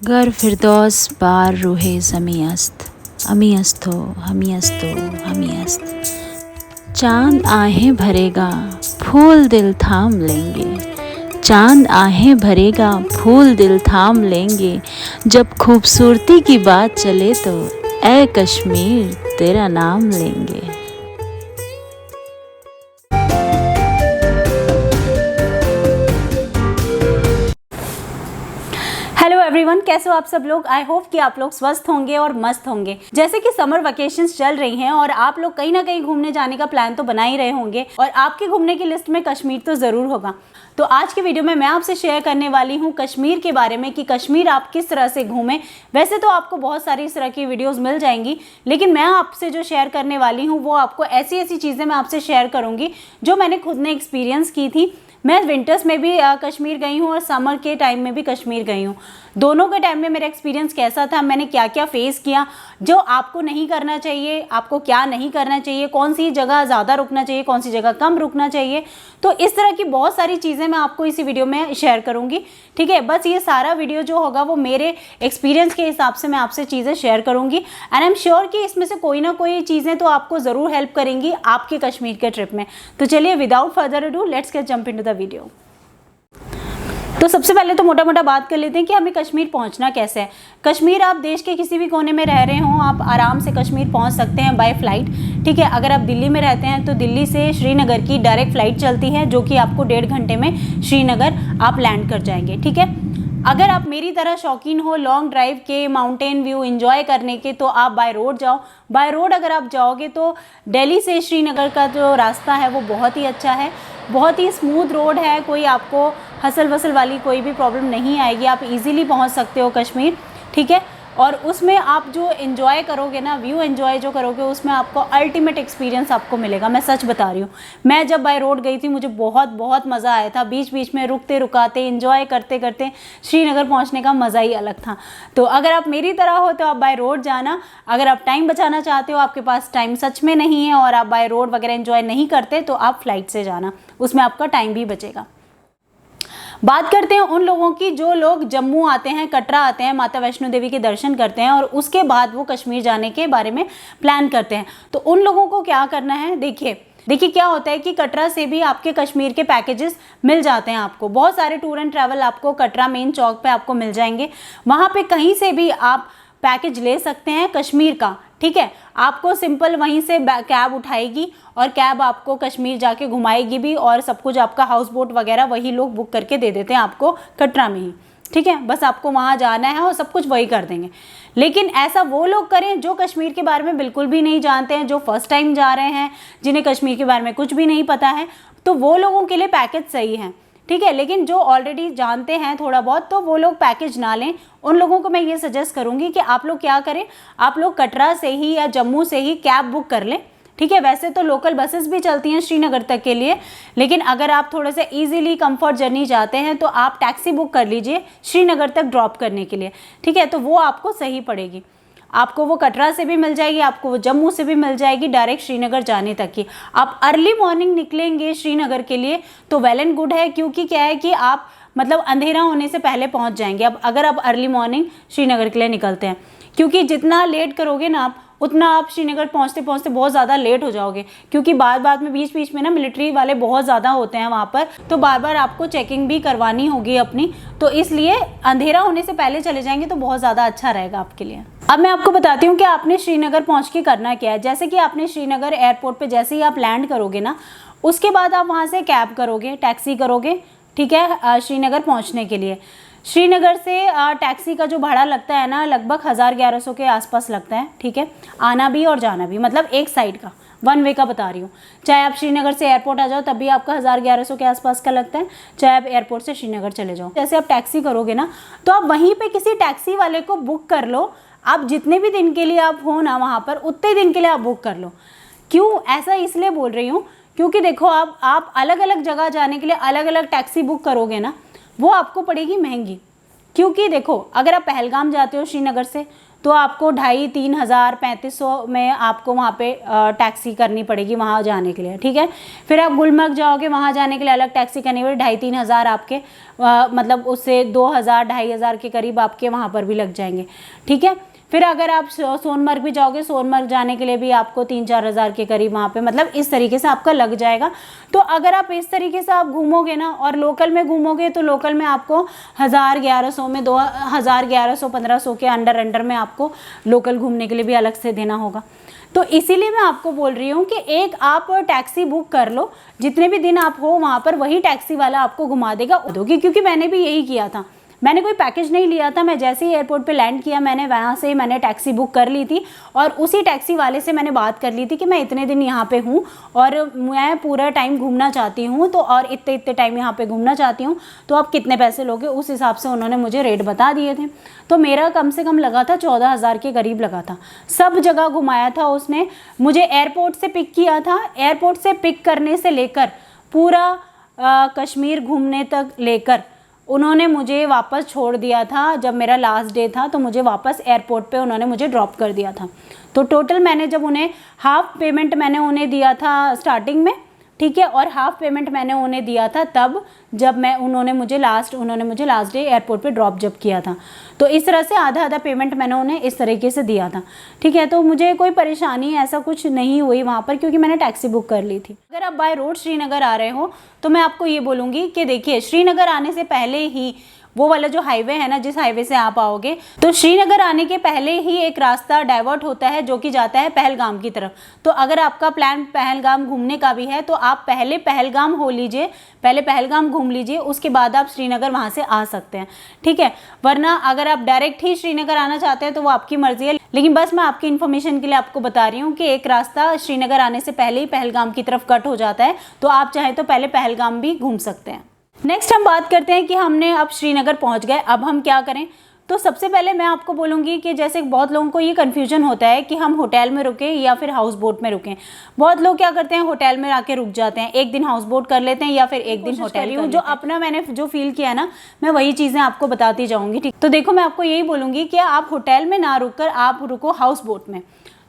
गर फिरदौस बार रूहे ज़मी अस्त, अमी अस्तो हमी अस्तो हमी अस्त। चांद आहें भरेगा फूल दिल थाम लेंगे, चांद आहें भरेगा फूल दिल थाम लेंगे। जब खूबसूरती की बात चले तो ऐ कश्मीर तेरा नाम लेंगे। हेलो एवरीवन, कैसे हो आप सब लोग। आई होप कि आप लोग स्वस्थ होंगे और मस्त होंगे। जैसे कि समर वेकेशंस चल रही हैं और आप लोग कहीं ना कहीं घूमने जाने का प्लान तो बना ही रहे होंगे और आपके घूमने की लिस्ट में कश्मीर तो ज़रूर होगा। तो आज की वीडियो में मैं आपसे शेयर करने वाली हूँ कश्मीर के बारे में कि कश्मीर आप किस तरह से घूमें। वैसे तो आपको बहुत सारी इस तरह की वीडियोज़ मिल जाएंगी, लेकिन मैं आपसे जो शेयर करने वाली हूँ वो आपको ऐसी ऐसी चीज़ें मैं आपसे शेयर करूँगी जो मैंने खुद ने एक्सपीरियंस की थी। मैं विंटर्स में भी कश्मीर गई हूँ और समर के टाइम में भी कश्मीर गई हूँ। दोनों के टाइम में मेरा एक्सपीरियंस कैसा था, मैंने क्या क्या फेस किया, जो आपको नहीं करना चाहिए, आपको क्या नहीं करना चाहिए, कौन सी जगह ज़्यादा रुकना चाहिए, कौन सी जगह कम रुकना चाहिए। तो इस तरह की बहुत सारी चीज़ें मैं आपको इसी वीडियो में शेयर करूँगी। ठीक है, बस ये सारा वीडियो जो होगा वो मेरे एक्सपीरियंस के हिसाब से मैं आपसे चीज़ें शेयर करूँगी एंड आई एम श्योर कि इसमें से कोई ना कोई चीज़ें तो आपको ज़रूर हेल्प करेंगी आपके कश्मीर के ट्रिप में। तो चलिए without further ado let's get jump into the video. तो सबसे पहले तो मोटा मोटा बात कर लेते हैं कि हमें कश्मीर पहुंचना कैसे है। कश्मीर आप देश के किसी भी कोने में रह रहे हो, आप आराम से कश्मीर पहुंच सकते हैं बाय फ्लाइट। ठीक है, अगर आप दिल्ली में रहते हैं तो दिल्ली से श्रीनगर की डायरेक्ट फ्लाइट चलती है जो कि आपको 1.5 घंटे में श्रीनगर आप लैंड कर जाएंगे। ठीक है, अगर आप मेरी तरह शौकीन हो लॉन्ग ड्राइव के, माउंटेन व्यू एंजॉय करने के, तो आप बाय रोड जाओ। बाय रोड अगर आप जाओगे तो दिल्ली से श्रीनगर का जो रास्ता है वो बहुत ही अच्छा है, बहुत ही स्मूथ रोड है, कोई आपको हसल वसल वाली कोई भी प्रॉब्लम नहीं आएगी, आप इजीली पहुंच सकते हो कश्मीर। ठीक है, और उसमें आप जो एंजॉय करोगे ना, व्यू एंजॉय जो करोगे, उसमें आपको अल्टीमेट एक्सपीरियंस आपको मिलेगा। मैं सच बता रही हूँ, मैं जब बाय रोड गई थी मुझे बहुत बहुत मज़ा आया था। बीच बीच में रुकते रुकाते एंजॉय करते करते श्रीनगर पहुँचने का मज़ा ही अलग था। तो अगर आप मेरी तरह हो तो आप बाय रोड जाना। अगर आप टाइम बचाना चाहते हो, आपके पास टाइम सच में नहीं है और आप बाय रोड वगैरह एंजॉय नहीं करते, तो आप फ्लाइट से जाना, उसमें आपका टाइम भी बचेगा। बात करते हैं उन लोगों की जो लोग जम्मू आते हैं, कटरा आते हैं, माता वैष्णो देवी के दर्शन करते हैं और उसके बाद वो कश्मीर जाने के बारे में प्लान करते हैं। तो उन लोगों को क्या करना है, देखिए क्या होता है कि कटरा से भी आपके कश्मीर के पैकेजेस मिल जाते हैं। आपको बहुत सारे टूर एंड ट्रैवल आपको कटरा मेन चौक पे आपको मिल जाएंगे, वहाँ पे कहीं से भी आप पैकेज ले सकते हैं कश्मीर का। ठीक है, आपको सिंपल वहीं से कैब उठाएगी और कैब आपको कश्मीर जाके घुमाएगी भी, और सब कुछ आपका हाउस बोट वगैरह वही लोग बुक करके दे देते हैं आपको कटरा में ही। ठीक है, बस आपको वहाँ जाना है और सब कुछ वही कर देंगे। लेकिन ऐसा वो लोग करें जो कश्मीर के बारे में बिल्कुल भी नहीं जानते हैं, जो फर्स्ट टाइम जा रहे हैं, जिन्हें कश्मीर के बारे में कुछ भी नहीं पता है, तो वो लोगों के लिए पैकेज सही है। ठीक है, लेकिन जो ऑलरेडी जानते हैं थोड़ा बहुत, तो वो लोग पैकेज ना लें। उन लोगों को मैं ये सजेस्ट करूंगी कि आप लोग क्या करें, आप लोग कटरा से ही या जम्मू से ही कैब बुक कर लें। ठीक है, वैसे तो लोकल बसेस भी चलती हैं श्रीनगर तक के लिए, लेकिन अगर आप थोड़े से इजीली कंफर्ट जर्नी चाहते हैं तो आप टैक्सी बुक कर लीजिए श्रीनगर तक ड्रॉप करने के लिए। ठीक है, तो वो आपको सही पड़ेगी, आपको वो कटरा से भी मिल जाएगी, आपको वो जम्मू से भी मिल जाएगी, डायरेक्ट श्रीनगर जाने तक की। आप अर्ली मॉर्निंग निकलेंगे श्रीनगर के लिए तो वेल एंड गुड है, क्योंकि क्या है कि आप मतलब अंधेरा होने से पहले पहुंच जाएंगे अब अगर आप अर्ली मॉर्निंग श्रीनगर के लिए निकलते हैं। क्योंकि जितना लेट करोगे ना आप, उतना आप श्रीनगर पहुंचते पहुंचते बहुत ज़्यादा लेट हो जाओगे, क्योंकि बाद में बीच बीच में ना मिलिट्री वाले बहुत ज़्यादा होते हैं वहाँ पर, तो बार बार आपको चेकिंग भी करवानी होगी अपनी। तो इसलिए अंधेरा होने से पहले चले जाएंगे तो बहुत ज़्यादा अच्छा रहेगा आपके लिए। अब मैं आपको बताती हूँ कि आपने श्रीनगर पहुँच के करना क्या है। जैसे कि आपने श्रीनगर एयरपोर्ट पर जैसे ही आप लैंड करोगे ना, उसके बाद आप वहाँ से कैब करोगे, टैक्सी करोगे। ठीक है, श्रीनगर पहुँचने के लिए श्रीनगर से टैक्सी का जो भाड़ा लगता है ना, लगभग 1000-1100 के आसपास लगता है। ठीक है, आना भी और जाना भी, मतलब एक साइड का, वन वे का बता रही हूँ। चाहे आप श्रीनगर से एयरपोर्ट आ जाओ तब भी आपका 1000-1100 के आसपास का लगता है, चाहे आप एयरपोर्ट से श्रीनगर चले जाओ। जैसे आप टैक्सी करोगे ना, तो आप वहीं पे किसी टैक्सी वाले को बुक कर लो। आप जितने भी दिन के लिए आप हो ना वहाँ पर, उतने दिन के लिए आप बुक कर लो। क्यों ऐसा इसलिए बोल रही हूँ, क्योंकि देखो आप अलग अलग जगह जाने के लिए अलग अलग टैक्सी बुक करोगे ना, वो आपको पड़ेगी महंगी। क्योंकि देखो, अगर आप पहलगाम जाते हो श्रीनगर से, तो आपको 2,500-3,000 3,500 में आपको वहाँ पे टैक्सी करनी पड़ेगी वहाँ जाने के लिए, ठीक है। फिर आप गुलमर्ग जाओगे, वहाँ जाने के लिए अलग टैक्सी करनी पड़ेगी, 2,500-3,000 आपके मतलब उससे 2,000-2,500 के करीब आपके वहाँ पर भी लग जाएंगे, ठीक है। फिर अगर आप सोनमर्ग भी जाओगे, सोनमर्ग जाने के लिए भी आपको 3-4 हज़ार के करीब वहाँ पे मतलब इस तरीके से आपका लग जाएगा। तो अगर आप इस तरीके से आप घूमोगे ना और लोकल में घूमोगे तो लोकल में आपको 1,000-1,100 में 2,000-1,100-1,500 के अंडर में आपको लोकल घूमने के लिए भी अलग से देना होगा। तो इसीलिए मैं आपको बोल रही हूँ कि एक आप टैक्सी बुक कर लो, जितने भी दिन आप हो वहाँ पर वही टैक्सी वाला आपको घुमा देगा, क्योंकि मैंने भी यही किया था। मैंने कोई पैकेज नहीं लिया था, मैं जैसे ही एयरपोर्ट पे लैंड किया मैंने वहाँ से मैंने टैक्सी बुक कर ली थी और उसी टैक्सी वाले से मैंने बात कर ली थी कि मैं इतने दिन यहाँ पे हूँ और मैं पूरा टाइम घूमना चाहती हूँ, तो और इतने टाइम यहाँ पे घूमना चाहती हूँ, तो आप कितने पैसे लोगे। उस हिसाब से उन्होंने मुझे रेट बता दिए थे। तो मेरा कम से कम लगा था 14,000 के करीब लगा था। सब जगह घुमाया था उसने, मुझे एयरपोर्ट से पिक किया था, एयरपोर्ट से पिक करने से लेकर पूरा कश्मीर घूमने तक लेकर उन्होंने मुझे वापस छोड़ दिया था। जब मेरा लास्ट डे था तो मुझे वापस एयरपोर्ट पे उन्होंने मुझे ड्रॉप कर दिया था। तो टोटल मैंने जब उन्हें हाफ पेमेंट मैंने उन्हें दिया था स्टार्टिंग में, ठीक है, और हाफ पेमेंट मैंने उन्हें दिया था तब जब उन्होंने मुझे लास्ट डे एयरपोर्ट पे ड्रॉप जब किया था। तो इस तरह से आधा पेमेंट मैंने उन्हें इस तरीके से दिया था, ठीक है। तो मुझे कोई परेशानी ऐसा कुछ नहीं हुई वहाँ पर, क्योंकि मैंने टैक्सी बुक कर ली थी। अगर आप बाय रोड श्रीनगर आ रहे हो तो मैं आपको ये बोलूँगी कि देखिए, श्रीनगर आने से पहले ही वो वाला जो हाईवे है ना, जिस हाईवे से आप आओगे, तो श्रीनगर आने के पहले ही एक रास्ता डाइवर्ट होता है जो कि जाता है पहलगाम की तरफ। तो अगर आपका प्लान पहलगाम घूमने का भी है तो आप पहले पहलगाम हो लीजिए, पहले पहलगाम घूम लीजिए, उसके बाद आप श्रीनगर वहाँ से आ सकते हैं, ठीक है। वरना अगर आप डायरेक्ट ही श्रीनगर आना चाहते हैं तो वो आपकी मर्जी है, लेकिन बस मैं आपकी इन्फॉर्मेशन के लिए आपको बता रही हूँ कि एक रास्ता श्रीनगर आने से पहले ही पहलगाम की तरफ कट हो जाता है, तो आप चाहें तो पहले पहलगाम भी घूम सकते हैं। नेक्स्ट हम बात करते हैं कि हमने अब श्रीनगर पहुंच गए, अब हम क्या करें। तो सबसे पहले मैं आपको बोलूँगी कि जैसे बहुत लोगों को ये कन्फ्यूजन होता है कि हम होटल में रुकें या फिर हाउस बोट में रुकें। बहुत लोग क्या करते हैं, होटल में आके रुक जाते हैं, एक दिन हाउस बोट कर लेते हैं या फिर एक दिन होटल। जो अपना मैंने जो फील किया ना, मैं वही चीज़ें आपको बताती जाऊँगी, ठीक। तो देखो, मैं आपको यही बोलूँगी कि आप होटल में ना रुक कर आप रुको हाउस बोट में।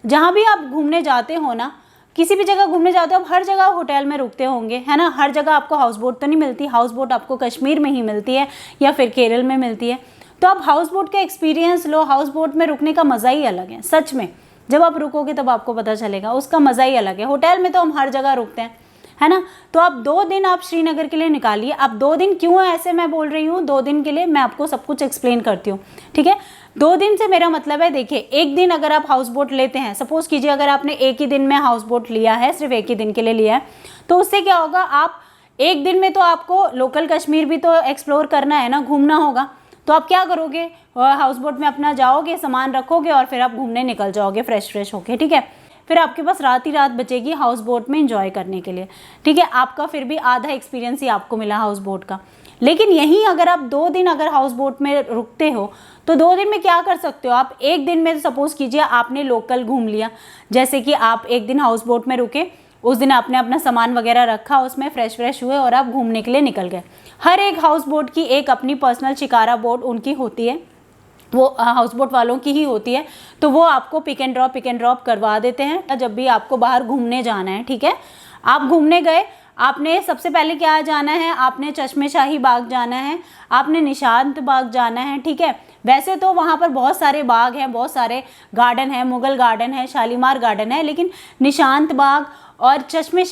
जहाँ भी आप घूमने जाते हो ना, किसी भी जगह घूमने जाते हो आप, हर जगह होटल में रुकते होंगे, है ना। हर जगह आपको हाउस बोट तो नहीं मिलती, हाउस बोट आपको कश्मीर में ही मिलती है या फिर केरल में मिलती है। तो आप हाउस बोट का एक्सपीरियंस लो, हाउस बोट में रुकने का मज़ा ही अलग है। सच में जब आप रुकोगे तब आपको पता चलेगा, उसका मज़ा ही अलग है। होटल में तो हम हर जगह रुकते हैं, है ना। तो आप 2 दिन आप श्रीनगर के लिए निकालिए। अब 2 दिन क्यों ऐसे मैं बोल रही हूँ, 2 दिन के लिए मैं आपको सब कुछ एक्सप्लेन करती हूँ, ठीक है। 2 दिन से मेरा मतलब है, देखिए, एक दिन अगर आप हाउस बोट लेते हैं, सपोज कीजिए अगर आपने एक ही दिन में हाउस बोट लिया है, सिर्फ एक ही दिन के लिए लिया है, तो उससे क्या होगा, आप एक दिन में तो आपको लोकल कश्मीर भी तो एक्सप्लोर करना है ना, घूमना होगा। तो आप क्या करोगे, हाउस बोट में अपना जाओगे, सामान रखोगे और फिर आप घूमने निकल जाओगे फ्रेश होके, ठीक है। फिर आपके पास रात ही रात बचेगी हाउस बोट में एंजॉय करने के लिए, ठीक है। आपका फिर भी आधा एक्सपीरियंस ही आपको मिला हाउस बोट का। लेकिन यहीं अगर आप 2 दिन अगर हाउस बोट में रुकते हो तो 2 दिन में क्या कर सकते हो आप। एक दिन में सपोज कीजिए आपने लोकल घूम लिया, जैसे कि आप एक दिन हाउस बोट में रुके, उस दिन आपने अपना सामान वगैरह रखा, उसमें फ्रेश हुए और आप घूमने के लिए निकल गए। हर एक हाउस बोट की एक अपनी पर्सनल शिकारा बोट उनकी होती है, वो हाउस बोट वालों की ही होती है। तो वो आपको पिक एंड ड्रॉप करवा देते हैं जब भी आपको बाहर घूमने जाना है, ठीक है। आप घूमने गए, आपने सबसे पहले क्या जाना है, आपने चश्मे शाही बाग जाना है, आपने निशांत बाग जाना है, ठीक है। वैसे तो वहाँ पर बहुत सारे बाग हैं, बहुत सारे गार्डन है, मुगल गार्डन है, शालीमार गार्डन है, लेकिन निशांत बाग और चश्मे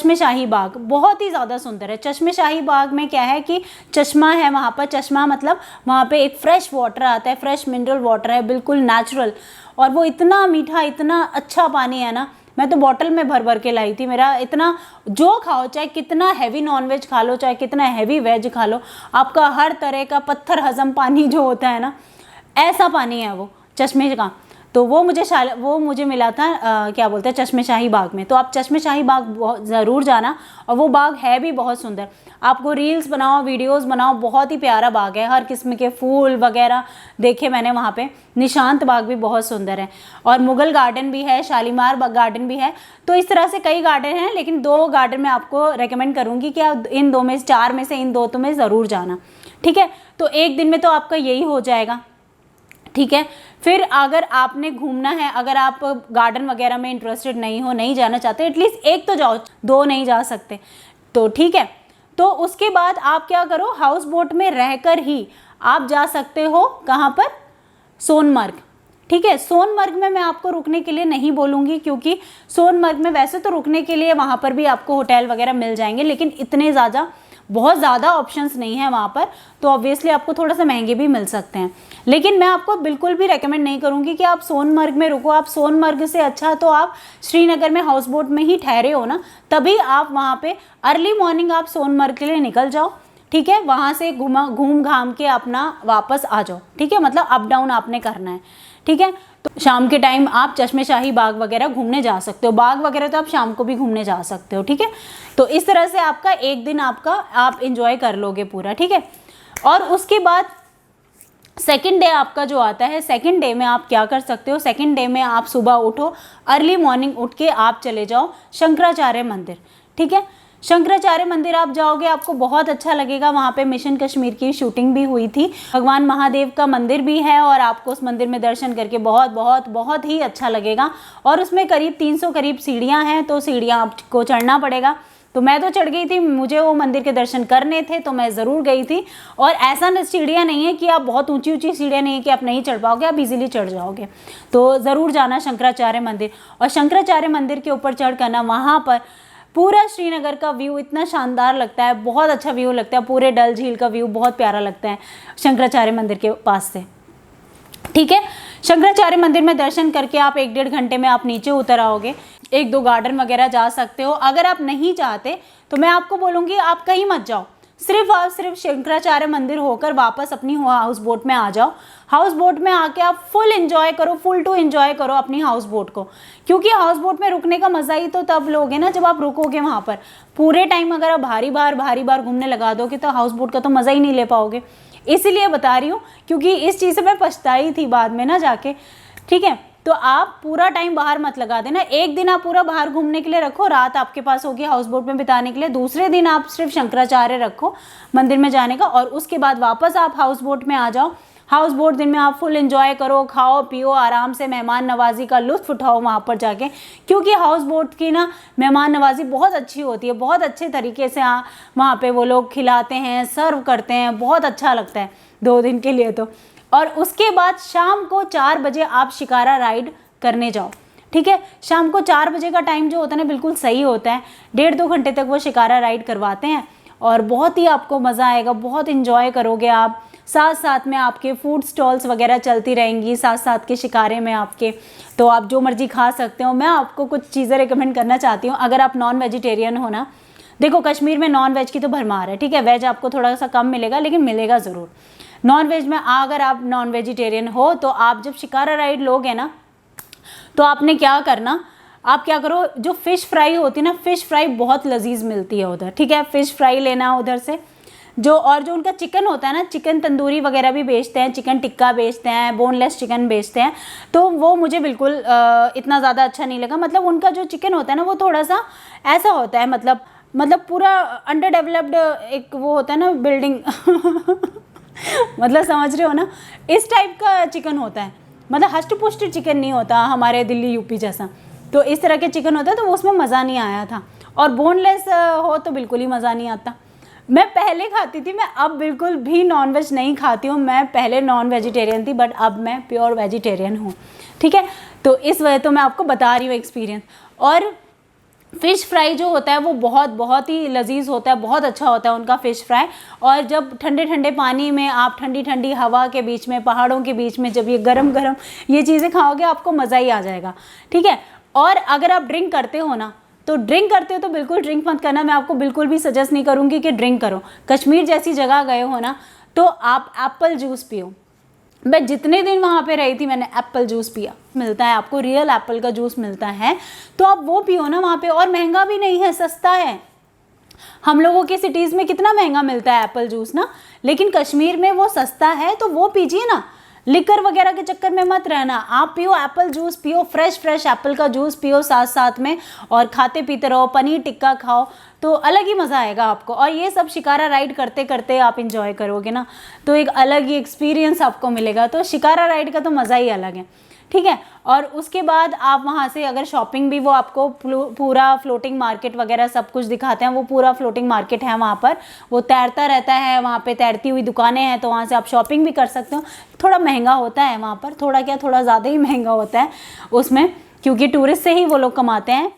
शाही बाग बहुत ही ज़्यादा सुंदर है। चश्मे शाही बाग में क्या है कि चश्मा है वहाँ पर, चश्मा मतलब वहाँ पे एक फ्रेश वाटर आता है, फ्रेश मिनरल वाटर है, बिल्कुल नेचुरल, और वो इतना मीठा, इतना अच्छा पानी है ना। मैं तो बॉटल में भर के लाई थी। मेरा इतना, जो खाओ, चाहे कितना हैवी नॉनवेज खा लो, चाहे कितना हैवी वेज खा लो, आपका हर तरह का पत्थर हजम पानी जो होता है ना, ऐसा पानी है वो चश्मे का। तो वो मुझे मिला था क्या बोलते हैं, चश्मे शाही बाग में। तो आप चश्मे शाही बाग ज़रूर जाना, और वो बाग है भी बहुत सुंदर। आपको रील्स बनाओ, वीडियोस बनाओ, बहुत ही प्यारा बाग है, हर किस्म के फूल वगैरह देखे मैंने वहाँ पे। निशांत बाग भी बहुत सुंदर है, और मुगल गार्डन भी है, शालीमार गार्डन भी है। तो इस तरह से कई गार्डन हैं, लेकिन 2 गार्डन मैं आपको रेकमेंड करूँगी कि आप इन 2 में 4 में से इन 2 तो में ज़रूर जाना, ठीक है। तो एक दिन में तो आपका यही हो जाएगा, ठीक है। फिर अगर आपने घूमना है, अगर आप गार्डन वगैरह में इंटरेस्टेड नहीं हो, नहीं जाना चाहते, एटलीस्ट एक तो जाओ, दो नहीं जा सकते तो ठीक है। तो उसके बाद आप क्या करो, हाउस बोट में रहकर ही आप जा सकते हो कहाँ पर, सोनमर्ग। ठीक है, सोनमर्ग में मैं आपको रुकने के लिए नहीं बोलूँगी, क्योंकि सोनमर्ग में वैसे तो रुकने के लिए वहाँ पर भी आपको होटल वगैरह मिल जाएंगे, लेकिन इतने बहुत ज़्यादा ऑप्शंस नहीं है वहाँ पर, तो ऑब्वियसली आपको थोड़ा सा महंगे भी मिल सकते हैं। लेकिन मैं आपको बिल्कुल भी रेकमेंड नहीं करूँगी कि आप सोनमर्ग में रुको। आप सोनमर्ग से अच्छा तो आप श्रीनगर में हाउस बोट में ही ठहरे हो ना, तभी आप वहाँ पे अर्ली मॉर्निंग आप सोनमर्ग के लिए निकल जाओ। ठीक है, वहाँ से घूम घाम के अपना वापस आ जाओ। ठीक है, मतलब अप डाउन आपने करना है। ठीक है, तो शाम के टाइम आप चश्मे-शाही बाग वगैरह घूमने जा सकते हो। बाग वगैरह तो आप शाम को भी घूमने जा सकते हो। ठीक है, तो इस तरह से आपका एक दिन आप एंजॉय कर लोगे पूरा। ठीक है, और उसके बाद सेकंड डे आपका जो आता है, सेकंड डे में आप क्या कर सकते हो, सेकंड डे में आप सुबह उठो, अर्ली मॉर्निंग उठ के आप चले जाओ शंकराचार्य मंदिर। ठीक है, शंकराचार्य मंदिर आप जाओगे, आपको बहुत अच्छा लगेगा। वहाँ पे मिशन कश्मीर की शूटिंग भी हुई थी। भगवान महादेव का मंदिर भी है और आपको उस मंदिर में दर्शन करके बहुत बहुत बहुत ही अच्छा लगेगा। और उसमें करीब 300 करीब सीढ़ियाँ हैं, तो सीढ़ियाँ आपको चढ़ना पड़ेगा। तो मैं तो चढ़ गई थी, मुझे वो मंदिर के दर्शन करने थे तो मैं ज़रूर गई थी। और ऐसा सीढ़ियाँ नहीं है कि आप बहुत ऊंची ऊंची सीढ़ियाँ नहीं है कि आप नहीं चढ़ पाओगे, आप इजीली चढ़ जाओगे। तो ज़रूर जाना शंकराचार्य मंदिर। और शंकराचार्य मंदिर के ऊपर चढ़ कर ना, वहाँ पर पूरा श्रीनगर का व्यू इतना शानदार लगता है, बहुत अच्छा व्यू लगता है। पूरे डल झील का व्यू बहुत प्यारा लगता है शंकराचार्य मंदिर के पास से। ठीक है, शंकराचार्य मंदिर में दर्शन करके आप 1-1.5 घंटे में आप नीचे उतर आओगे। 1-2 गार्डन वगैरह जा सकते हो। अगर आप नहीं चाहते तो मैं आपको बोलूँगी आप कहीं मत जाओ, सिर्फ शंकराचार्य मंदिर होकर वापस अपनी हाउस बोट में आ जाओ। हाउस बोट में आके आप फुल टू एंजॉय करो अपनी हाउस बोट को, क्योंकि हाउस बोट में रुकने का मज़ा ही तो तब लोगे ना जब आप रुकोगे वहाँ पर। पूरे टाइम अगर आप भारी बार घूमने लगा दोगे तो हाउस बोट का तो मज़ा ही नहीं ले पाओगे। इसीलिए बता रही हूँ, क्योंकि इस चीज़ से मैं पछताई थी बाद में ना जाके। ठीक है, तो आप पूरा टाइम बाहर मत लगा देना। एक दिन आप पूरा बाहर घूमने के लिए रखो, रात आपके पास होगी हाउस बोट में बिताने के लिए। दूसरे दिन आप सिर्फ शंकराचार्य रखो मंदिर में जाने का, और उसके बाद वापस आप हाउस बोट में आ जाओ। हाउस बोट दिन में आप फुल एंजॉय करो, खाओ पियो, आराम से मेहमान नवाजी का लुत्फ उठाओ वहाँ पर जाके, क्योंकि हाउस बोट की ना मेहमान नवाजी बहुत अच्छी होती है। बहुत अच्छे तरीके से वहाँ पे वो लोग खिलाते हैं, सर्व करते हैं, बहुत अच्छा लगता है 2 दिन के लिए तो। और उसके बाद शाम को 4 बजे आप शिकारा राइड करने जाओ। ठीक है, शाम को 4 बजे का टाइम जो होता है ना बिल्कुल सही होता है। 1.5-2 घंटे तक वो शिकारा राइड करवाते हैं और बहुत ही आपको मज़ा आएगा, बहुत इंजॉय करोगे आप। साथ साथ में आपके फूड स्टॉल्स वगैरह चलती रहेंगी साथ साथ के शिकारे में आपके, तो आप जो मर्जी खा सकते हो। मैं आपको कुछ चीज़ें रिकमेंड करना चाहती हूँ। अगर आप नॉन वेजिटेरियन हो ना, देखो कश्मीर में नॉन वेज की तो भरमार है। ठीक है, वेज आपको थोड़ा सा कम मिलेगा, लेकिन मिलेगा ज़रूर। नॉन वेज में अगर आप नॉन वेजिटेरियन हो तो आप जब शिकारा राइड लोगे ना, तो आपने क्या करना, आप क्या करो, जो फ़िश फ्राई होती है ना, फ़िश फ्राई बहुत लजीज मिलती है उधर। ठीक है, फ़िश फ्राई लेना उधर से। जो उनका चिकन होता है ना, चिकन तंदूरी वगैरह भी बेचते हैं, चिकन टिक्का बेचते हैं, बोनलेस चिकन बेचते हैं। तो वो मुझे बिल्कुल इतना ज़्यादा अच्छा नहीं लगा। मतलब उनका जो चिकन होता है ना वो थोड़ा सा ऐसा होता है, मतलब पूरा अंडर डेवलप्ड एक वो होता है ना बिल्डिंग मतलब समझ रहे हो ना, इस टाइप का चिकन होता है। मतलब हष्ट पुष्ट चिकन नहीं होता हमारे दिल्ली यूपी जैसा। तो इस तरह के चिकन होता है, तो उसमें मज़ा नहीं आया था। और बोनलेस हो तो बिल्कुल ही मज़ा नहीं आता। मैं पहले खाती थी, मैं अब बिल्कुल भी नॉनवेज नहीं खाती हूँ। मैं पहले नॉन वेजिटेरियन थी, बट अब मैं प्योर वेजिटेरियन हूँ। ठीक है, तो इस वजह तो मैं आपको बता रही हूँ एक्सपीरियंस। और फ़िश फ्राई जो होता है वो बहुत ही लजीज होता है, बहुत अच्छा होता है उनका फ़िश फ्राई। और जब ठंडे ठंडे पानी में आप ठंडी ठंडी हवा के बीच में, पहाड़ों के बीच में जब ये गरम गरम ये चीज़ें खाओगे, आपको मज़ा ही आ जाएगा। ठीक है, और अगर आप ड्रिंक करते हो ना, तो बिल्कुल ड्रिंक मत करना। मैं आपको बिल्कुल भी सजेस्ट नहीं करूँगी कि ड्रिंक करो। कश्मीर जैसी जगह गए हो ना, तो आप एप्पल जूस पियो। मैं जितने दिन वहाँ पे रही थी मैंने एप्पल जूस पिया। मिलता है आपको, रियल एप्पल का जूस मिलता है, तो आप वो पियो ना वहाँ पे। और महंगा भी नहीं है, सस्ता है। हम लोगों के सिटीज़ में कितना महंगा मिलता है एप्पल जूस ना, लेकिन कश्मीर में वो सस्ता है, तो वो पीजिए ना। लिकर वगैरह के चक्कर में मत रहना, आप पियो एप्पल जूस, पियो फ्रेश एप्पल का जूस पियो साथ साथ में, और खाते पीते रहो, पनीर टिक्का खाओ, तो अलग ही मज़ा आएगा आपको। और ये सब शिकारा राइड करते करते आप इंजॉय करोगे ना, तो एक अलग ही एक्सपीरियंस आपको मिलेगा। तो शिकारा राइड का तो मज़ा ही अलग है, ठीक है। और उसके बाद आप वहाँ से अगर शॉपिंग भी, वो आपको पूरा फ्लोटिंग मार्केट वगैरह सब कुछ दिखाते हैं, वो पूरा फ्लोटिंग मार्केट है वहाँ पर, वो तैरता रहता है, वहाँ पे तैरती हुई दुकानें हैं, तो वहाँ से आप शॉपिंग भी कर सकते हो। थोड़ा महंगा होता है वहाँ पर, थोड़ा क्या, थोड़ा ज़्यादा ही महंगा होता है उसमें, क्योंकि टूरिस्ट से ही वो लोग कमाते हैं।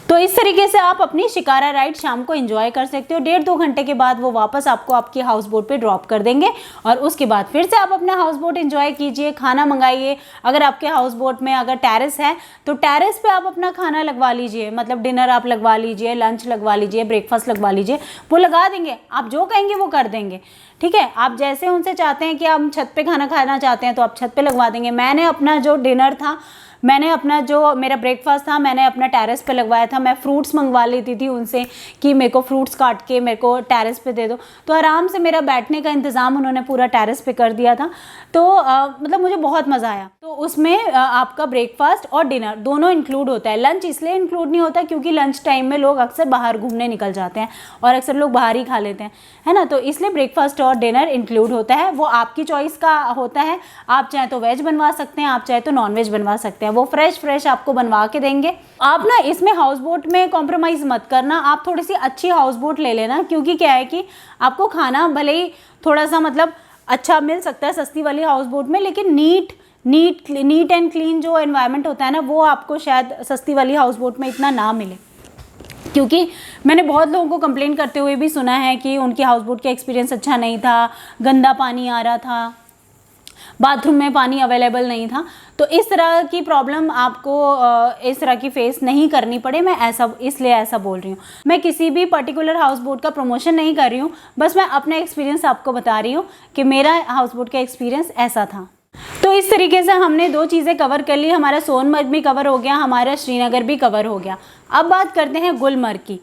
तो इस तरीके से आप अपनी शिकारा राइड शाम को एंजॉय कर सकते हो। 1.5-2 घंटे के बाद वो वापस आपको आपकी हाउस बोट पे ड्रॉप कर देंगे, और उसके बाद फिर से आप अपना हाउस बोट एंजॉय कीजिए, खाना मंगाइए। अगर आपके हाउस बोट में अगर टेरेस है तो टेरेस पे आप अपना खाना लगवा लीजिए, मतलब डिनर आप लगवा लीजिए, लंच लगवा लीजिए, ब्रेकफास्ट लगवा लीजिए, वो लगा देंगे। आप जो कहेंगे वो कर देंगे, ठीक है। आप जैसे उनसे चाहते हैं कि हम छत पे खाना खाना चाहते हैं तो आप छत पे लगवा देंगे। मैंने अपना जो डिनर था, मैंने अपना जो मेरा ब्रेकफास्ट था, मैंने अपना टेरेस पे लगवाया था। मैं फ्रूट्स मंगवा लेती थी उनसे कि मेरे को फ्रूट्स काट के मेरे को टेरेस पे दे दो, तो आराम से मेरा बैठने का इंतज़ाम उन्होंने पूरा टेरेस पे कर दिया था। तो मतलब मुझे बहुत मज़ा आया। तो उसमें आपका ब्रेकफास्ट और डिनर दोनों इंक्लूड होता है। लंच इसलिए इंक्लूड नहीं होता क्योंकि लंच टाइम में लोग अक्सर बाहर घूमने निकल जाते हैं और अक्सर लोग बाहर ही खा लेते हैं, है ना। तो इसलिए ब्रेकफास्ट और डिनर इंक्लूड होता है। वो आपकी चॉइस का होता है, आप चाहे तो वेज बनवा सकते हैं, आप चाहे तो नॉन वेज बनवा सकते हैं, वो फ्रेश आपको बनवा के देंगे। आप ना इसमें हाउस बोट में कॉम्प्रोमाइज़ मत करना, आप थोड़ी सी अच्छी हाउस बोट ले लेना, क्योंकि क्या है कि आपको खाना भले ही थोड़ा सा मतलब अच्छा मिल सकता है सस्ती वाली हाउस बोट में, लेकिन नीट एंड क्लीन जो एनवायरनमेंट होता है ना, वो आपको शायद सस्ती वाली हाउस बोट में इतना ना मिले। क्योंकि मैंने बहुत लोगों को कंप्लेन करते हुए भी सुना है कि उनकी हाउस बोट का एक्सपीरियंस अच्छा नहीं था, गंदा पानी आ रहा था, बाथरूम में पानी अवेलेबल नहीं था। तो इस तरह की प्रॉब्लम आपको इस तरह की फेस नहीं करनी पड़े, मैं इसलिए ऐसा बोल रही हूँ। मैं किसी भी पर्टिकुलर हाउस बोट का प्रमोशन नहीं कर रही हूँ, बस मैं अपना एक्सपीरियंस आपको बता रही हूँ कि मेरा हाउस बोट का एक्सपीरियंस ऐसा था। तो इस तरीके से हमने 2 चीज़ें कवर कर ली, हमारा सोनमर्ग भी कवर हो गया, हमारा श्रीनगर भी कवर हो गया। अब बात करते हैं गुलमर्ग की।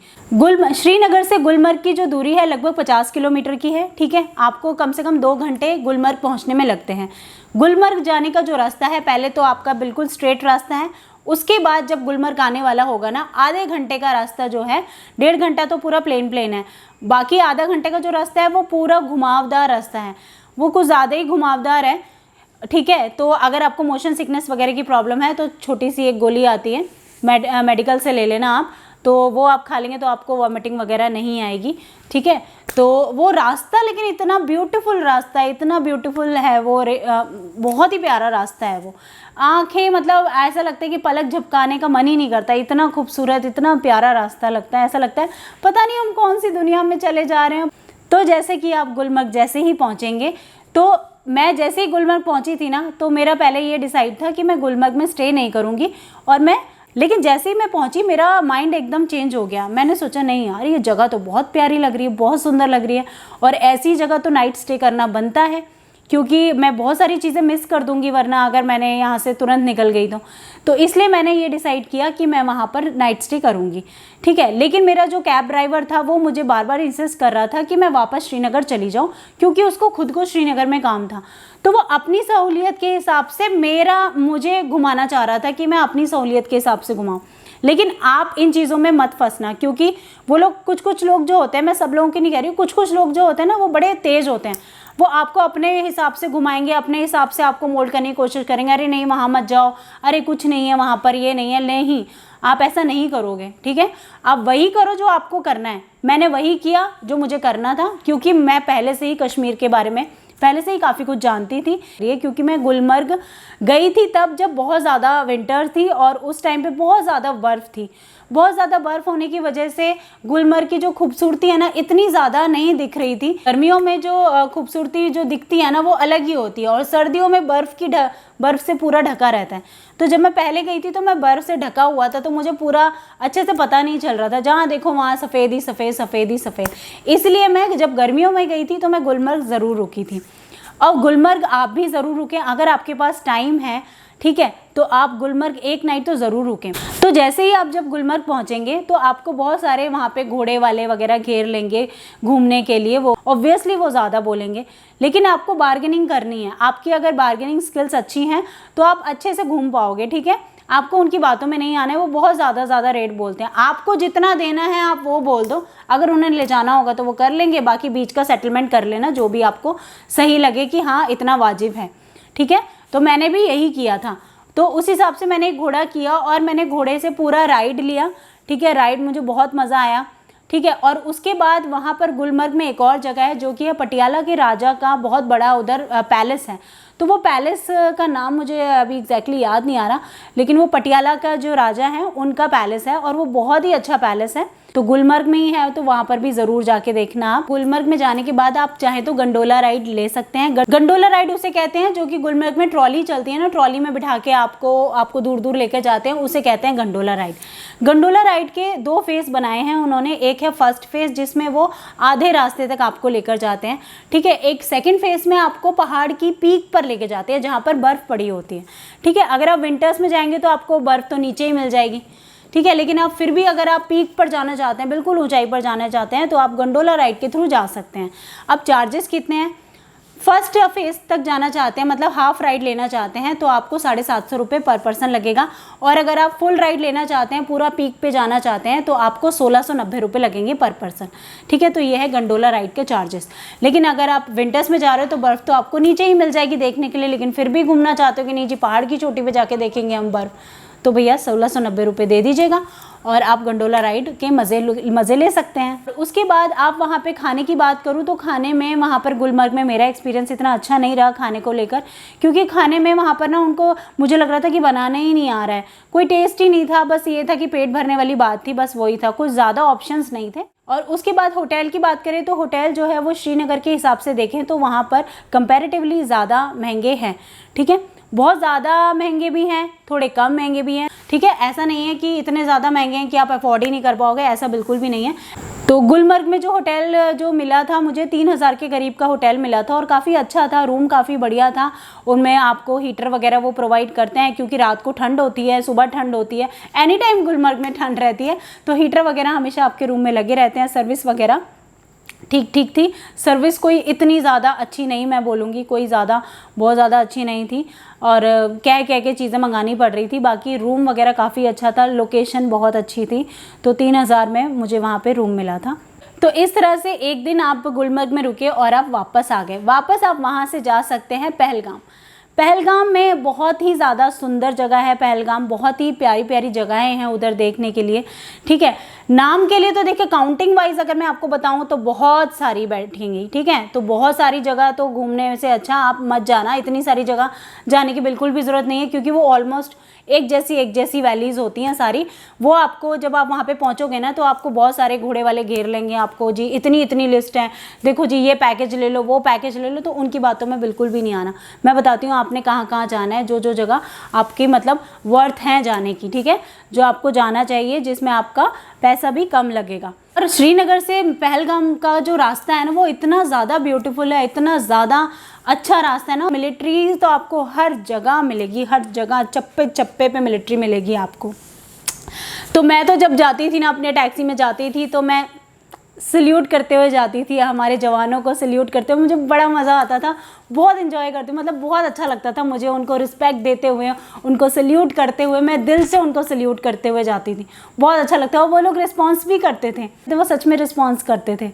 श्रीनगर से गुलमर्ग की जो दूरी है लगभग 50 किलोमीटर की है, ठीक है। आपको कम से कम 2 घंटे गुलमर्ग पहुंचने में लगते हैं। गुलमर्ग जाने का जो रास्ता है, पहले तो आपका बिल्कुल स्ट्रेट रास्ता है, उसके बाद जब गुलमर्ग आने वाला होगा ना, आधे घंटे का रास्ता जो है, 1.5 घंटा तो पूरा प्लेन है, बाकी आधा घंटे का जो रास्ता है वो पूरा घुमावदार रास्ता है, वो कुछ ज़्यादा ही घुमावदार है, ठीक है। तो अगर आपको मोशन सिकनेस वगैरह की प्रॉब्लम है तो छोटी सी एक गोली आती है, मेडिकल से ले लेना आप, तो वो आप खा लेंगे तो आपको वॉमिटिंग वगैरह नहीं आएगी, ठीक है। तो वो रास्ता लेकिन इतना ब्यूटीफुल रास्ता है, इतना ब्यूटीफुल है वो, बहुत ही प्यारा रास्ता है वो। आंखें मतलब ऐसा लगता है कि पलक झपकाने का मन ही नहीं करता, इतना खूबसूरत, इतना प्यारा रास्ता लगता है, ऐसा लगता है पता नहीं हम कौन सी दुनिया में चले जा रहे हैं। तो जैसे कि आप गुलमर्ग जैसे ही पहुँचेंगे, तो मैं जैसे ही गुलमर्ग पहुंची थी ना, तो मेरा पहले ये डिसाइड था कि मैं गुलमर्ग में स्टे नहीं करूंगी, लेकिन जैसे ही मैं पहुंची मेरा माइंड एकदम चेंज हो गया। मैंने सोचा नहीं यार, ये जगह तो बहुत प्यारी लग रही है, बहुत सुंदर लग रही है, और ऐसी जगह तो नाइट स्टे करना बनता है, क्योंकि मैं बहुत सारी चीज़ें मिस कर दूंगी वरना अगर मैंने यहाँ से तुरंत निकल गई तो इसलिए मैंने ये डिसाइड किया कि मैं वहाँ पर नाइट स्टे करूँगी, ठीक है। लेकिन मेरा जो कैब ड्राइवर था वो मुझे बार बार इंसिस्ट कर रहा था कि मैं वापस श्रीनगर चली जाऊँ, क्योंकि उसको खुद को श्रीनगर में काम था। तो वो अपनी सहूलियत के हिसाब से मुझे घुमाना चाह रहा था कि मैं अपनी सहूलियत के हिसाब से घुमाऊँ। लेकिन आप इन चीज़ों में मत फंसना, क्योंकि वो लोग कुछ लोग जो होते हैं, मैं सब लोगों की नहीं कह रही हूँ, कुछ लोग जो होते हैं ना वो बड़े तेज़ होते हैं, वो आपको अपने हिसाब से घुमाएंगे, अपने हिसाब से आपको मोल्ड करने की कोशिश करेंगे। अरे नहीं वहाँ मत जाओ, अरे कुछ नहीं है वहाँ पर, ये नहीं है, नहीं, आप ऐसा नहीं करोगे, ठीक है। आप वही करो जो आपको करना है। मैंने वही किया जो मुझे करना था, क्योंकि मैं पहले से ही कश्मीर के बारे में पहले से ही काफ़ी कुछ जानती थी, ये क्योंकि मैं गुलमर्ग गई थी तब जब बहुत ज़्यादा विंटर थी और उस टाइम पे बहुत ज़्यादा बर्फ़ थी। बहुत ज़्यादा बर्फ़ होने की वजह से गुलमर्ग की जो खूबसूरती है ना, इतनी ज़्यादा नहीं दिख रही थी। गर्मियों में जो खूबसूरती जो दिखती है ना वो अलग ही होती है, और सर्दियों में बर्फ़ से पूरा ढका रहता है। तो जब मैं पहले गई थी तो मैं बर्फ़ से ढका हुआ था, तो मुझे पूरा अच्छे से पता नहीं चल रहा था, जहाँ देखो वहाँ सफ़ेद ही सफ़ेद। इसलिए मैं जब गर्मियों में गई थी तो मैं गुलमर्ग ज़रूर रुकी थी। और गुलमर्ग आप भी ज़रूर रुकें अगर आपके पास टाइम है, ठीक है, तो आप गुलमर्ग एक नाइट तो ज़रूर रुकें। तो जैसे ही आप जब गुलमर्ग पहुंचेंगे तो आपको बहुत सारे वहाँ पे घोड़े वाले वगैरह घेर लेंगे घूमने के लिए। वो ऑब्वियसली वो ज़्यादा बोलेंगे, लेकिन आपको बार्गेनिंग करनी है। आपकी अगर बार्गेनिंग स्किल्स अच्छी हैं तो आप अच्छे से घूम पाओगे, ठीक है। आपको उनकी बातों में नहीं आना है, वो बहुत ज़्यादा रेट बोलते हैं। आपको जितना देना है आप वो बोल दो, अगर उन्हें ले जाना होगा तो वो कर लेंगे, बाकी बीच का सेटलमेंट कर लेना जो भी आपको सही लगे कि हाँ इतना वाजिब है, ठीक है। तो मैंने भी यही किया था, तो उस हिसाब से मैंने एक घोड़ा किया और मैंने घोड़े से पूरा राइड लिया, ठीक है। राइड मुझे बहुत मज़ा आया, ठीक है। और उसके बाद वहाँ पर गुलमर्ग में एक और जगह है जो कि है पटियाला के राजा का बहुत बड़ा उधर पैलेस है। तो वो पैलेस का नाम मुझे अभी एग्जैक्टली याद नहीं आ रहा, लेकिन वो पटियाला का जो राजा है उनका पैलेस है और वो बहुत ही अच्छा पैलेस है। तो गुलमर्ग में ही है, तो वहाँ पर भी ज़रूर जाके देखना आप। गुलमर्ग में जाने के बाद आप चाहे तो गंडोला राइड ले सकते हैं। गंडोला राइड उसे कहते हैं जो कि गुलमर्ग में ट्रॉली चलती है ना, ट्रॉली में बिठा के आपको दूर दूर लेकर जाते हैं, उसे कहते हैं गंडोला राइड। गंडोला राइड के 2 फेज़ बनाए हैं उन्होंने। एक है फर्स्ट फेज़ जिसमें वो आधे रास्ते तक आपको लेकर जाते हैं, ठीक है। एक सेकेंड फेज़ में आपको पहाड़ की पीक पर लेके जाते हैं जहाँ पर बर्फ़ पड़ी होती है, ठीक है। अगर आप विंटर्स में जाएंगे तो आपको बर्फ़ तो नीचे ही मिल जाएगी, ठीक है। लेकिन आप फिर भी अगर आप पीक पर जाना चाहते हैं, बिल्कुल ऊंचाई पर जाना चाहते हैं, तो आप गंडोला राइड के थ्रू जा सकते हैं। अब चार्जेस कितने हैं? फर्स्ट फेज़ तक जाना चाहते हैं, मतलब हाफ राइड लेना चाहते हैं, तो आपको 750 रुपये पर पर्सन लगेगा। और अगर आप फुल राइड लेना चाहते हैं, पूरा पीक पे जाना चाहते हैं, तो आपको 1690 रुपये लगेंगे पर पर्सन, ठीक है। तो ये है गंडोला राइड के चार्जेस। लेकिन अगर आप विंटर्स में जा रहे हो तो बर्फ़ तो आपको नीचे ही मिल जाएगी देखने के लिए, लेकिन फिर भी घूमना चाहते हो कि नहीं जी पहाड़ की चोटी पर जाके देखेंगे हम बर्फ़, तो भैया 1690 रुपये दे दीजिएगा और आप गंडोला राइड के मज़े ले सकते हैं। उसके बाद आप वहाँ पे खाने की बात करूँ तो खाने में वहाँ पर गुलमर्ग में मेरा एक्सपीरियंस इतना अच्छा नहीं रहा खाने को लेकर, क्योंकि खाने में वहाँ पर ना उनको मुझे लग रहा था कि बनाना ही नहीं आ रहा है, कोई टेस्ट ही नहीं था। बस ये था कि पेट भरने वाली बात थी, बस वही था, कुछ ज़्यादा ऑप्शंस नहीं थे। और उसके बाद होटल की बात करें तो होटल जो है वो श्रीनगर के हिसाब से देखें तो वहाँ पर कंपैरेटिवली ज़्यादा महंगे हैं, ठीक है। बहुत ज़्यादा महंगे भी हैं, थोड़े कम महंगे भी हैं, ठीक है। ऐसा नहीं है कि इतने ज़्यादा महंगे हैं कि आप अफोर्ड ही नहीं कर पाओगे, ऐसा बिल्कुल भी नहीं है। तो गुलमर्ग में जो होटल जो मिला था मुझे 3000 के करीब का होटल मिला था और काफ़ी अच्छा था, रूम काफ़ी बढ़िया था। उनमें आपको हीटर वगैरह वो प्रोवाइड करते हैं, क्योंकि रात को ठंड होती है, सुबह ठंड होती है, एनी टाइम गुलमर्ग में ठंड रहती है, तो हीटर वगैरह हमेशा आपके रूम में लगे रहते हैं। सर्विस वगैरह ठीक ठीक थी, सर्विस कोई इतनी ज़्यादा अच्छी नहीं, मैं बोलूँगी कोई बहुत ज़्यादा अच्छी नहीं थी, और कह के चीज़ें मंगानी पड़ रही थी। बाकी रूम वगैरह काफ़ी अच्छा था, लोकेशन बहुत अच्छी थी, तो 3000 में मुझे वहाँ पे रूम मिला था। तो इस तरह से एक दिन आप गुलमर्ग में रुके और आप वापस आ गए। वापस आप वहाँ से जा सकते हैं पहलगाम। पहलगाम में बहुत ही ज़्यादा सुंदर जगह है। पहलगाम बहुत ही प्यारी प्यारी जगहें हैं उधर देखने के लिए, ठीक है। नाम के लिए तो देखिए काउंटिंग वाइज अगर मैं आपको बताऊं तो बहुत सारी बैठेंगी, ठीक है। तो बहुत सारी जगह तो घूमने से अच्छा आप मत जाना, इतनी सारी जगह जाने की बिल्कुल भी ज़रूरत नहीं है, क्योंकि वो ऑलमोस्ट एक जैसी वैलीज़ होती हैं सारी। वो आपको जब आप वहाँ पे पहुँचोगे ना तो आपको बहुत सारे घोड़े वाले घेर लेंगे, आपको जी इतनी लिस्ट है, देखो जी ये पैकेज ले लो, वो पैकेज ले लो, तो उनकी बातों में बिल्कुल भी नहीं आना। मैं बताती हूँ आपने कहाँ जाना है, जो जगह आपकी मतलब वर्थ हैं जाने की, ठीक है, जो आपको जाना चाहिए, जिसमें आपका पैसा भी कम लगेगा। और श्रीनगर से पहलगाम का जो रास्ता है ना वो इतना ज़्यादा ब्यूटीफुल है, इतना ज़्यादा अच्छा रास्ता है ना। मिलिट्री तो आपको हर जगह मिलेगी, हर जगह चप्पे चप्पे पे मिलिट्री मिलेगी आपको। तो मैं तो जब जाती थी ना अपने टैक्सी में जाती थी तो मैं सल्यूट करते हुए जाती थी, हमारे जवानों को सल्यूट करते हुए, मुझे बड़ा मज़ा आता था, बहुत इन्जॉय करती हूँ, मतलब बहुत अच्छा लगता था मुझे उनको रिस्पेक्ट देते हुए, उनको सल्यूट करते हुए, मैं दिल से उनको सल्यूट करते हुए जाती थी, बहुत अच्छा लगता है। और वो लोग रिस्पॉन्स भी करते थे, तो वो सच में रिस्पॉन्स करते थे,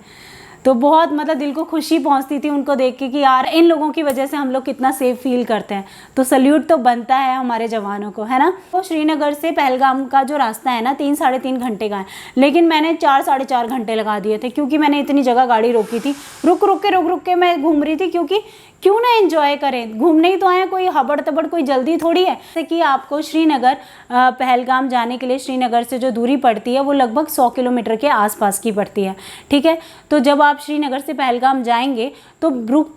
तो बहुत मतलब दिल को खुशी पहुंचती थी उनको देख के कि यार इन लोगों की वजह से हम लोग कितना सेफ फील करते हैं। तो सल्यूट तो बनता है हमारे जवानों को, है ना। तो श्रीनगर से पहलगाम का जो रास्ता है ना 3 साढ़े 3 घंटे का है, लेकिन मैंने 4 साढ़े 4 घंटे लगा दिए थे, क्योंकि मैंने इतनी जगह गाड़ी रोकी थी, रुक के मैं घूम रही थी, क्योंकि क्यों ना एंजॉय करें, घूमने ही तो आए, कोई हबड़ तबड़ कोई जल्दी थोड़ी है। जैसे कि आपको श्रीनगर पहलगाम जाने के लिए श्रीनगर से जो दूरी पड़ती है वो लगभग 100 किलोमीटर के आसपास की पड़ती है, ठीक है। तो जब आप श्रीनगर से पहलगाम जाएंगे तो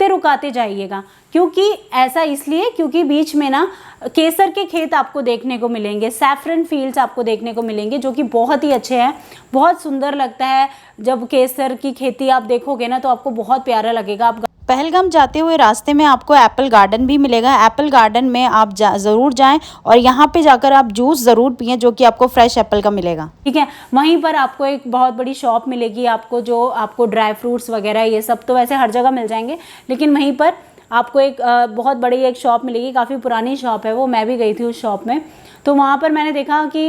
रुकाते जाइएगा, क्योंकि ऐसा इसलिए क्योंकि बीच में ना केसर के खेत आपको देखने को मिलेंगे, सैफरन फील्ड्स आपको देखने को मिलेंगे, जो कि बहुत ही अच्छे हैं, बहुत सुंदर लगता है। जब केसर की खेती आप देखोगे ना तो आपको बहुत प्यारा लगेगा। आप पहलगाम जाते हुए रास्ते में आपको एप्पल गार्डन भी मिलेगा। एप्पल गार्डन में आप ज़रूर जाएं और यहाँ पे जाकर आप जूस ज़रूर पिएं जो कि आपको फ्रेश एप्पल का मिलेगा। ठीक है, वहीं पर आपको एक बहुत बड़ी शॉप मिलेगी आपको, जो आपको ड्राई फ्रूट्स वगैरह ये सब तो वैसे हर जगह मिल जाएंगे, लेकिन वहीं पर आपको एक बहुत बड़ी एक शॉप मिलेगी। काफ़ी पुरानी शॉप है वो, मैं भी गई थी उस शॉप में। तो वहाँ पर मैंने देखा कि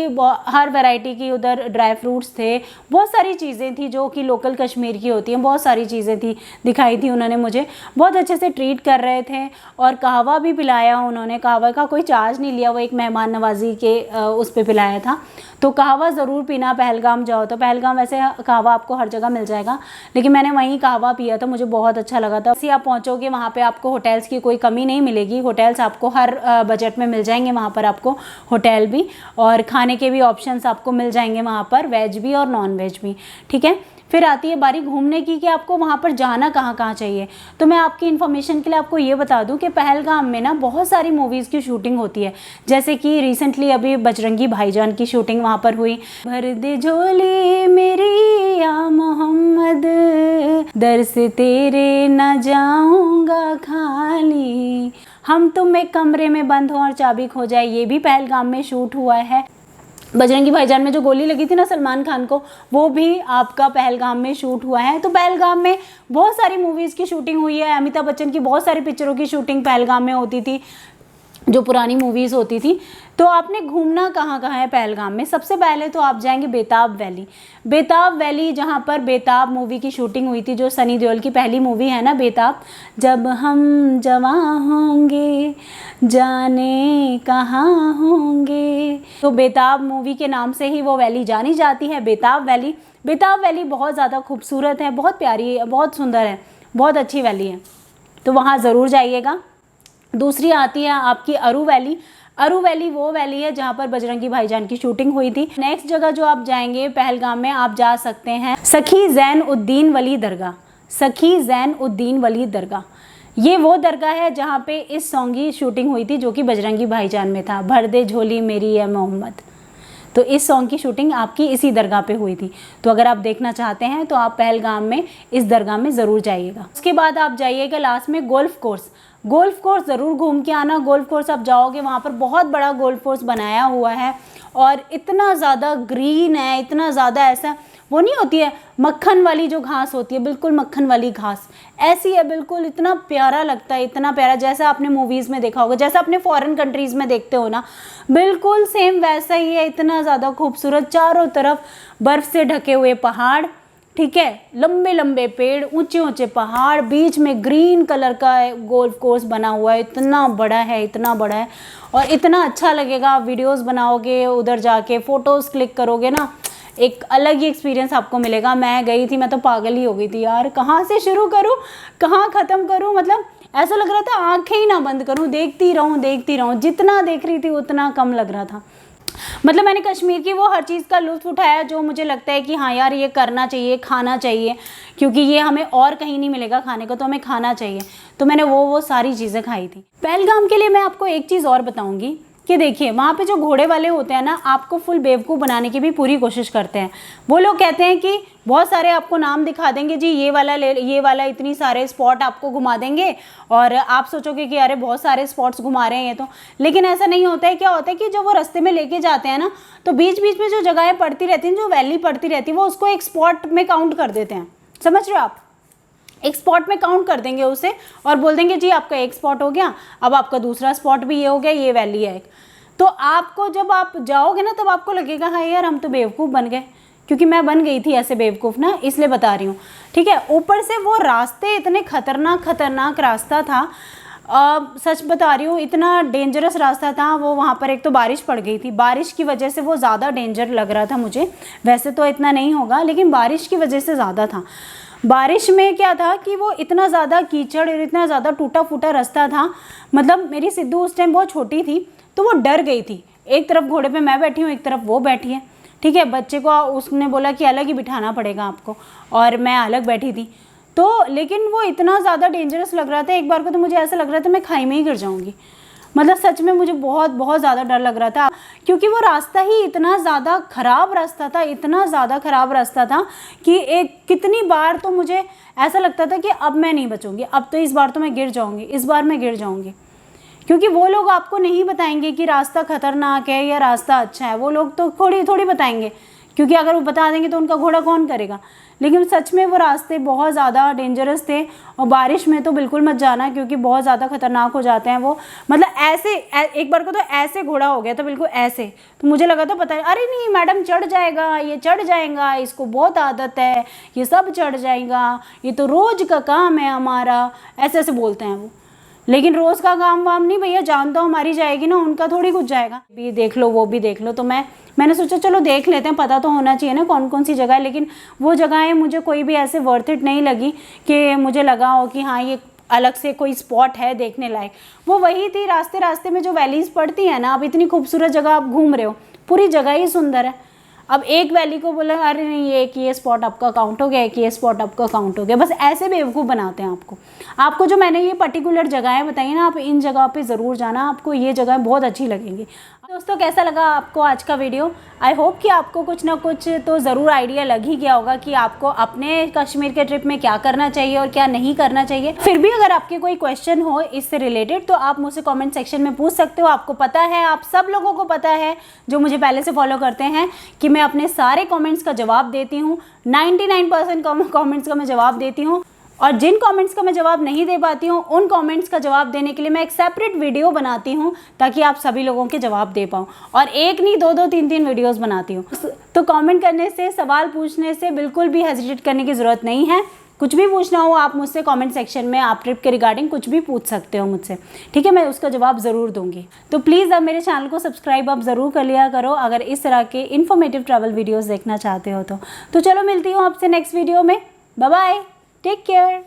हर वैरायटी की उधर ड्राई फ्रूट्स थे, बहुत सारी चीज़ें थी जो कि लोकल कश्मीर की होती हैं, बहुत सारी चीज़ें थी, दिखाई थी उन्होंने मुझे, बहुत अच्छे से ट्रीट कर रहे थे। और कहवा भी पिलाया उन्होंने, कहवा का कोई चार्ज नहीं लिया, वो एक मेहमान नवाजी के उस पर पिलाया था। तो कहवा ज़रूर पीना, पहलगाम जाओ तो। पहलगाम वैसे कहवा आपको हर जगह मिल जाएगा, लेकिन मैंने वहीं कहवा पिया था, मुझे बहुत अच्छा लगा था। जैसे आप पहुँचोगे वहाँ पे आपको होटल्स की कोई कमी नहीं मिलेगी, होटल्स आपको हर बजट में मिल जाएंगे वहाँ पर आपको होटल भी, और खाने के भी ऑप्शंस आपको मिल जाएंगे वहाँ पर, वेज भी और नॉन वेज भी। ठीक है, फिर आती है बारी घूमने की कि आपको वहाँ पर जाना कहाँ कहाँ चाहिए। तो मैं आपकी इन्फॉर्मेशन के लिए आपको ये बता दूं कि पहलगाम में ना बहुत सारी मूवीज़ की शूटिंग होती है। जैसे कि रिसेंटली अभी बजरंगी भाईजान की शूटिंग वहाँ पर हुई। भर दे झोली मेरी या मोहम्मद, दर से तेरे न जाऊँगा खाली, हम तुम एक कमरे में बंद हो और चाबी खो जाए, ये भी पहलगाम में शूट हुआ है। बजरंगी भाईजान में जो गोली लगी थी ना सलमान खान को, वो भी आपका पहलगाम में शूट हुआ है। तो पहलगाम में बहुत सारी मूवीज़ की शूटिंग हुई है। अमिताभ बच्चन की बहुत सारी पिक्चरों की शूटिंग पहलगाम में होती थी, जो पुरानी मूवीज़ होती थी। तो आपने घूमना कहाँ कहाँ है पहलगाम में? सबसे पहले तो आप जाएंगे बेताब वैली। बेताब वैली जहाँ पर बेताब मूवी की शूटिंग हुई थी, जो सनी देओल की पहली मूवी है ना बेताब, जब हम जवां होंगे जाने कहाँ होंगे, तो बेताब मूवी के नाम से ही वो वैली जानी जाती है, बेताब वैली। बेताब वैली बहुत ज़्यादा खूबसूरत है, बहुत प्यारी है, बहुत सुंदर है, बहुत अच्छी वैली है, तो वहाँ ज़रूर जाइएगा। दूसरी आती है आपकी अरू वैली। अरू वैली वो वैली है जहाँ पर बजरंगी भाईजान की शूटिंग हुई थी। नेक्स्ट जगह जो आप जाएंगे पहलगाम में, आप जा सकते हैं सखी ज़ैन उद्दीन वली दरगाह। सखी ज़ैन उद्दीन वली दरगाह, ये वो दरगाह है जहाँ पे इस सॉन्ग की शूटिंग हुई थी जो कि बजरंगी भाईजान में था, भर दे झोली मेरी है मोहम्मद। तो इस सॉन्ग की शूटिंग आपकी इसी दरगाह पे हुई थी। तो अगर आप देखना चाहते हैं तो आप पहलगाम में इस दरगाह में ज़रूर जाइएगा। उसके बाद आप जाइएगा लास्ट में गोल्फ कोर्स। गोल्फ कोर्स ज़रूर घूम के आना। गोल्फ कोर्स आप जाओगे, वहाँ पर बहुत बड़ा गोल्फ कोर्स बनाया हुआ है और इतना ज़्यादा ग्रीन है, इतना ज़्यादा, ऐसा वो नहीं होती है मक्खन वाली जो घास होती है, बिल्कुल मक्खन वाली घास ऐसी है बिल्कुल, इतना प्यारा लगता है, इतना प्यारा, जैसा आपने मूवीज़ में देखा होगा, जैसा अपने फॉरेन कंट्रीज़ में देखते हो ना, बिल्कुल सेम वैसा ही है। इतना ज़्यादा खूबसूरत, चारों तरफ बर्फ़ से ढके हुए पहाड़, ठीक है, लंबे लंबे पेड़, ऊंचे ऊंचे पहाड़, बीच में ग्रीन कलर का गोल्फ कोर्स बना हुआ है, इतना बड़ा है, इतना बड़ा है और इतना अच्छा लगेगा। आप वीडियोस बनाओगे, उधर जाके फ़ोटोज़ क्लिक करोगे ना, एक अलग ही एक्सपीरियंस आपको मिलेगा। मैं गई थी, मैं तो पागल ही हो गई थी यार, कहाँ से शुरू करूँ कहाँ ख़त्म करूँ, मतलब ऐसा लग रहा था आंखें ही ना बंद करूँ, देखती रहूँ। जितना देख रही थी उतना कम लग रहा था। मतलब मैंने कश्मीर की वो हर चीज़ का लुत्फ़ उठाया जो मुझे लगता है कि हाँ यार ये करना चाहिए, खाना चाहिए, क्योंकि ये हमें और कहीं नहीं मिलेगा खाने को, तो हमें खाना चाहिए। तो मैंने वो सारी चीज़ें खाई थी। पहलगाम के लिए मैं आपको एक चीज़ और बताऊँगी कि देखिए वहाँ पे जो घोड़े वाले होते हैं ना, आपको फुल बेवकूफ़ बनाने की भी पूरी कोशिश करते हैं। वो लोग कहते हैं कि बहुत सारे आपको नाम दिखा देंगे, जी ये वाला ले, ये वाला, इतनी सारे स्पॉट आपको घुमा देंगे और आप सोचोगे कि अरे बहुत सारे स्पॉट्स घुमा रहे हैं ये तो, लेकिन ऐसा नहीं होता है। क्या होता है कि जब वो रास्ते में लेके जाते हैं ना, तो बीच बीच में जो जगहें पड़ती रहती हैं, जो वैली पड़ती रहती है, वो उसको एक स्पॉट में काउंट कर देते हैं। समझ रहे हो आप? एक स्पॉट में काउंट कर देंगे उसे और बोल देंगे जी आपका एक स्पॉट हो गया, अब आपका दूसरा स्पॉट भी ये हो गया, ये वैली है एक। तो आपको जब आप जाओगे ना, तब आपको लगेगा हाँ यार हम तो बेवकूफ़ बन गए, क्योंकि मैं बन गई थी ऐसे बेवकूफ़ ना, इसलिए बता रही हूँ। ठीक है, ऊपर से वो रास्ते इतने खतरनाक रास्ता था, सच बता रही हूँ, इतना डेंजरस रास्ता था वो। वहाँ पर एक तो बारिश पड़ गई थी, बारिश की वजह से वो ज़्यादा डेंजर लग रहा था मुझे। वैसे तो इतना नहीं होगा, लेकिन बारिश की वजह से ज़्यादा था। बारिश में क्या था कि वो इतना ज़्यादा कीचड़ और इतना ज़्यादा टूटा फूटा रास्ता था। मतलब मेरी सिद्धू उस टाइम बहुत छोटी थी, तो वो डर गई थी। एक तरफ घोड़े पे मैं बैठी हूँ, एक तरफ वो बैठी है। ठीक है, बच्चे को उसने बोला कि अलग ही बिठाना पड़ेगा आपको, और मैं अलग बैठी थी। तो लेकिन वो इतना ज़्यादा डेंजरस लग रहा था, एक बार को तो मुझे ऐसा लग रहा था मैं खाई में ही गिर जाऊँगी। मतलब सच में मुझे बहुत बहुत ज़्यादा डर लग रहा था, क्योंकि वो रास्ता ही इतना ज़्यादा ख़राब रास्ता था, इतना ज़्यादा ख़राब रास्ता था कि कितनी बार तो मुझे ऐसा लगता था कि अब मैं नहीं बचूंगी, अब तो इस बार तो मैं गिर जाऊंगी, इस बार मैं गिर जाऊंगी। क्योंकि वो लोग आपको नहीं बताएंगे कि रास्ता खतरनाक है या रास्ता अच्छा है, वो लोग तो थोड़ी बताएंगे, क्योंकि अगर वो बता देंगे तो उनका घोड़ा कौन करेगा। लेकिन सच में वो रास्ते बहुत ज़्यादा डेंजरस थे, और बारिश में तो बिल्कुल मत जाना, क्योंकि बहुत ज़्यादा खतरनाक हो जाते हैं वो। मतलब ऐसे एक बार को तो ऐसे घोड़ा हो गया था, बिल्कुल ऐसे, तो मुझे लगा था पता है, अरे नहीं मैडम चढ़ जाएगा, ये चढ़ जाएगा, इसको बहुत आदत है, ये सब चढ़ जाएगा, ये तो रोज़ का काम है हमारा, ऐसे ऐसे बोलते हैं वो। लेकिन रोज़ का काम वाम नहीं भैया, जान तो हमारी जाएगी ना, उनका थोड़ी कुछ जाएगा। भी देख लो वो भी देख लो, तो मैंने सोचा चलो देख लेते हैं, पता तो होना चाहिए ना कौन कौन सी जगह है। लेकिन वो जगहें मुझे कोई भी ऐसे वर्थ इट नहीं लगी कि मुझे लगा हो कि हाँ ये अलग से कोई स्पॉट है देखने लायक। वो वही थी, रास्ते रास्ते में जो वैलीज़ पड़ती है ना, अब इतनी खूबसूरत जगह आप घूम रहे हो, पूरी जगह ही सुंदर है। अब एक वैली को बोला अरे नहीं ये स्पॉट आपका काउंट हो गया, एक ये स्पॉट आपका काउंट हो गया, बस ऐसे बेवकूफ़ बनाते हैं आपको जो मैंने ये पर्टिकुलर जगहें बताई ना, आप इन जगह पे ज़रूर जाना, आपको ये जगह बहुत अच्छी लगेंगी। दोस्तों कैसा लगा आपको आज का वीडियो? आई होप कि आपको कुछ ना कुछ तो ज़रूर आइडिया लग ही गया होगा कि आपको अपने कश्मीर के ट्रिप में क्या करना चाहिए और क्या नहीं करना चाहिए। फिर भी अगर आपके कोई क्वेश्चन हो इससे रिलेटेड तो आप मुझसे कमेंट सेक्शन में पूछ सकते हो। आपको पता है, आप सब लोगों को पता है जो मुझे पहले से फॉलो करते हैं, कि मैं अपने सारे कमेंट्स का जवाब देती हूँ। 99% कमेंट्स का मैं जवाब देती हूँ, और जिन कमेंट्स का मैं जवाब नहीं दे पाती हूँ उन कमेंट्स का जवाब देने के लिए मैं एक सेपरेट वीडियो बनाती हूँ, ताकि आप सभी लोगों के जवाब दे पाऊँ। और एक नहीं दो 3 वीडियोस बनाती हूँ। तो कमेंट करने से, सवाल पूछने से बिल्कुल भी हेजिटेट करने की ज़रूरत नहीं है। कुछ भी पूछना हो आप मुझसे कमेंट सेक्शन में, आप ट्रिप के रिगार्डिंग कुछ भी पूछ सकते हो मुझसे, ठीक है, मैं उसका जवाब ज़रूर दूंगी। तो प्लीज़ अब मेरे चैनल को सब्सक्राइब आप ज़रूर कर लिया करो अगर इस तरह के इन्फॉर्मेटिव ट्रैवल वीडियोज़ देखना चाहते हो तो चलो मिलती हूँ आपसे नेक्स्ट वीडियो में। Bye bye, take care.